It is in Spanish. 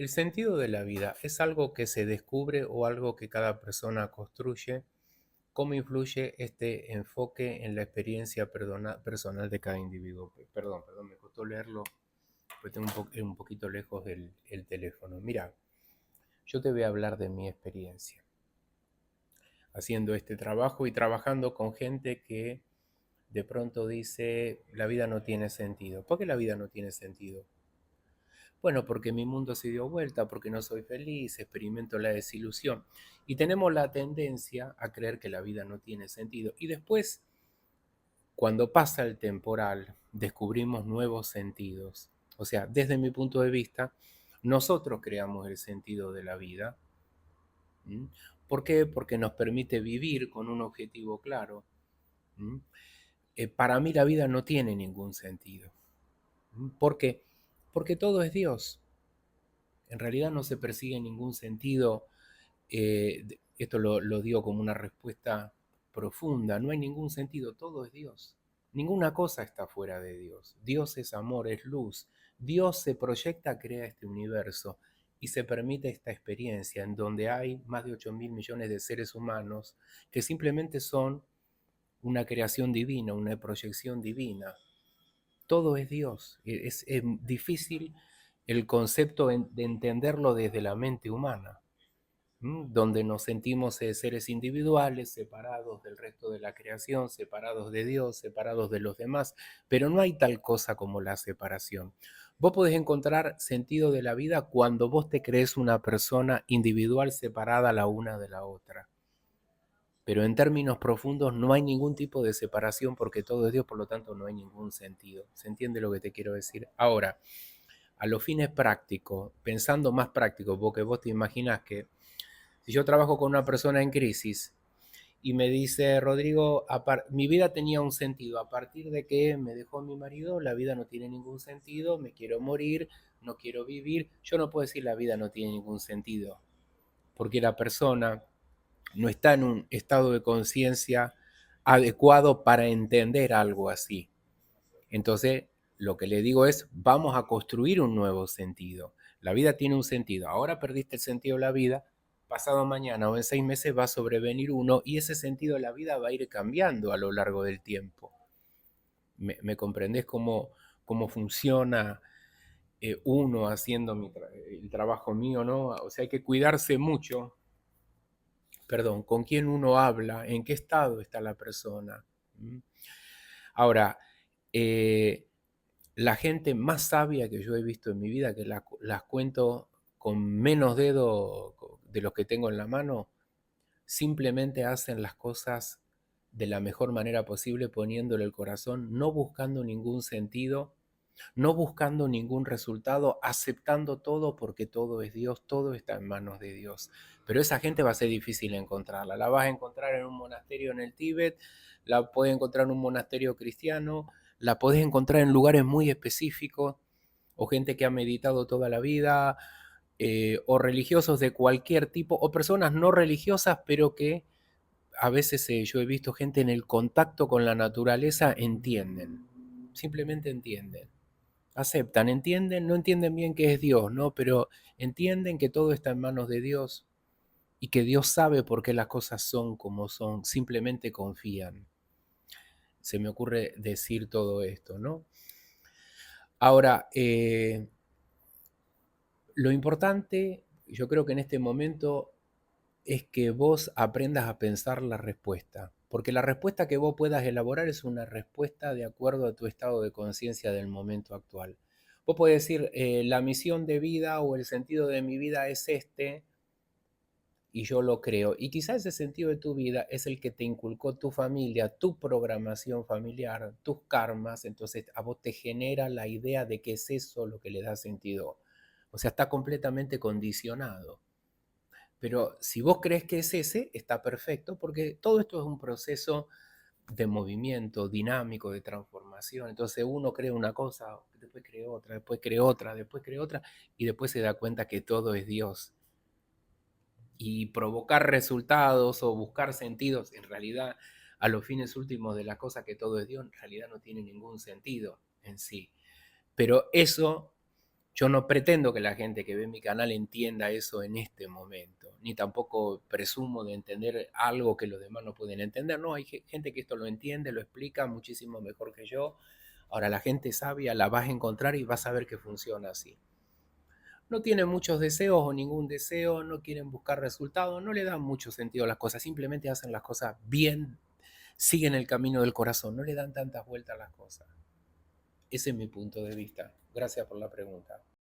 ¿El sentido de la vida es algo que se descubre o algo que cada persona construye? ¿Cómo influye este enfoque en la experiencia personal de cada individuo? Perdón, me costó leerlo porque tengo un poquito lejos el teléfono. Mira, yo te voy a hablar de mi experiencia haciendo este trabajo y trabajando con gente que de pronto dice, la vida no tiene sentido. ¿Por qué la vida no tiene sentido? Bueno, porque mi mundo se dio vuelta, porque no soy feliz, experimento la desilusión. Y tenemos la tendencia a creer que la vida no tiene sentido. Y después, cuando pasa el temporal, descubrimos nuevos sentidos. O sea, desde mi punto de vista, nosotros creamos el sentido de la vida. ¿Mm? ¿Por qué? Porque nos permite vivir con un objetivo claro. ¿Mm? Para mí la vida no tiene ningún sentido. ¿Mm? ¿Por qué? Porque todo es Dios. En realidad no se persigue ningún sentido. Esto lo digo como una respuesta profunda. No hay ningún sentido, todo es Dios. Ninguna cosa está fuera de Dios. Dios es amor, es luz. Dios se proyecta, crea este universo y se permite esta experiencia en donde hay más de 8.000 millones de seres humanos que simplemente son una creación divina, una proyección divina. Todo es Dios. Es difícil el concepto de entenderlo desde la mente humana, donde nos sentimos seres individuales, separados del resto de la creación, separados de Dios, separados de los demás, pero no hay tal cosa como la separación. Vos podés encontrar sentido de la vida cuando vos te crees una persona individual separada la una de la otra. Pero en términos profundos no hay ningún tipo de separación porque todo es Dios, por lo tanto no hay ningún sentido. ¿Se entiende lo que te quiero decir? Ahora, a los fines prácticos, pensando más práctico, porque vos te imaginás que si yo trabajo con una persona en crisis y me dice, Rodrigo, mi vida tenía un sentido, a partir de que me dejó mi marido, la vida no tiene ningún sentido, me quiero morir, no quiero vivir, yo no puedo decir la vida no tiene ningún sentido, porque la persona no está en un estado de conciencia adecuado para entender algo así. Entonces, lo que le digo es, vamos a construir un nuevo sentido. La vida tiene un sentido. Ahora perdiste el sentido de la vida, pasado mañana o en 6 meses va a sobrevenir uno y ese sentido de la vida va a ir cambiando a lo largo del tiempo. ¿Me comprendés cómo funciona uno haciendo el trabajo mío, ¿no? O sea, hay que cuidarse mucho, perdón, con quién uno habla, en qué estado está la persona. ¿Mm? Ahora, eh, la gente más sabia que yo he visto en mi vida, que las cuento con menos dedos de los que tengo en la mano, simplemente hacen las cosas de la mejor manera posible, poniéndole el corazón, no buscando ningún sentido, no buscando ningún resultado, aceptando todo porque todo es Dios, todo está en manos de Dios. Pero esa gente va a ser difícil encontrarla. La vas a encontrar en un monasterio en el Tíbet, la puedes encontrar en un monasterio cristiano, la podés encontrar en lugares muy específicos, o gente que ha meditado toda la vida, o religiosos de cualquier tipo, o personas no religiosas, pero que a veces yo he visto gente en el contacto con la naturaleza, entienden, simplemente entienden, aceptan, entienden, no entienden bien qué es Dios, ¿no? Pero entienden que todo está en manos de Dios y que Dios sabe por qué las cosas son como son, simplemente confían. Se me ocurre decir todo esto, ¿no? Ahora, lo importante, yo creo que en este momento es que vos aprendas a pensar la respuesta, porque la respuesta que vos puedas elaborar es una respuesta de acuerdo a tu estado de conciencia del momento actual. Vos podés decir, la misión de vida o el sentido de mi vida es este, y yo lo creo. Y quizás ese sentido de tu vida es el que te inculcó tu familia, tu programación familiar, tus karmas, entonces a vos te genera la idea de que es eso lo que le da sentido. O sea, está completamente condicionado. Pero si vos crees que es ese, está perfecto, porque todo esto es un proceso de movimiento dinámico, de transformación. Entonces uno cree una cosa, después cree otra, después cree otra, después cree otra, y después se da cuenta que todo es Dios. Y provocar resultados o buscar sentidos, en realidad, a los fines últimos de las cosas que todo es Dios, en realidad no tiene ningún sentido en sí. Pero eso Yo no pretendo que la gente que ve mi canal entienda eso en este momento, ni tampoco presumo de entender algo que los demás no pueden entender. No, hay gente que esto lo entiende, lo explica muchísimo mejor que yo. Ahora, la gente sabia la vas a encontrar y vas a ver que funciona así. No tienen muchos deseos o ningún deseo, no quieren buscar resultados, no le dan mucho sentido a las cosas, simplemente hacen las cosas bien, siguen el camino del corazón, no le dan tantas vueltas a las cosas. Ese es mi punto de vista. Gracias por la pregunta.